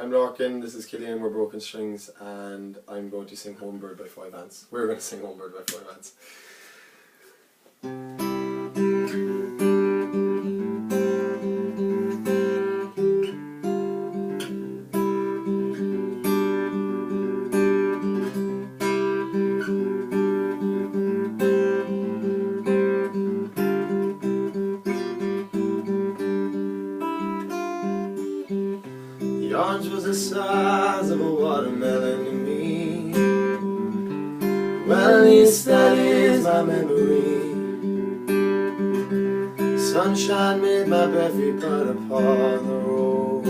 I'm rocking. This is Killian, we're Broken Strings, and I'm going to sing Homebird by Vance. We're going to sing Homebird by Vance. The orange was the size of a watermelon to me. Well, at least that is my memory. Sunshine made my every part upon the road.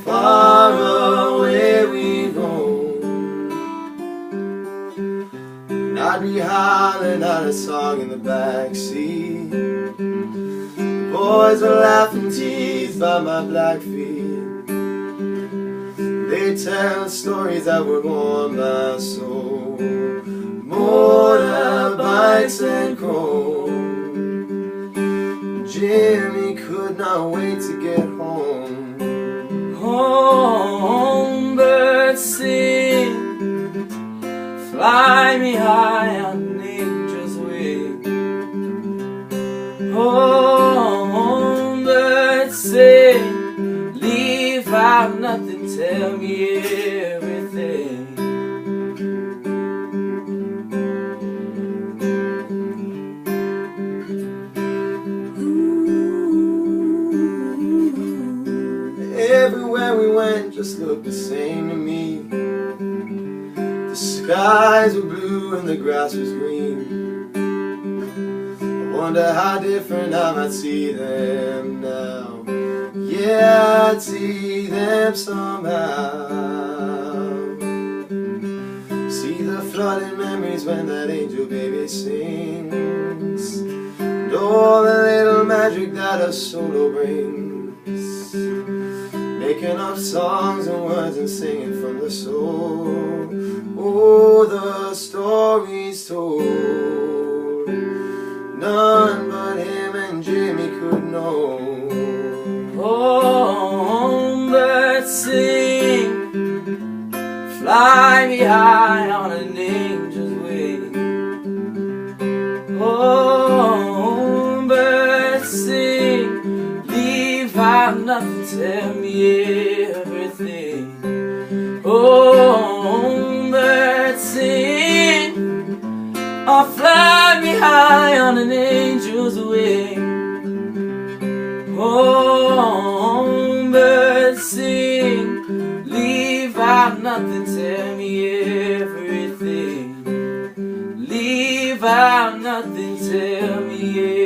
Far away we roam, and I'd be howling out a song in the backseat. The boys were laughing, teased by my black feet. They tell stories that would warm my soul. Motorbikes and chrome. Jimmy could not wait to get home. Home, birds sing, fly me high on an angel's wing. Home, birds sing, leave out nothing, tell me everything. Everywhere we went just looked the same to me. The skies were blue and the grass was green. I wonder how different I might see them now. Yeah, I'd see them somehow. See the flooded memories when that angel baby sings, and all the little magic that a solo brings. Making up songs and words and singing from the soul. Oh, the stories told, none but him and Jimmy could know. Home, birds sing, fly me high on an angel's wing. Home, birds sing, leave out nothing, tell me everything. Home, birds sing, or fly me high on an angel's wing. Home, birds sing, leave out nothing, tell me everything. Leave out nothing, tell me everything.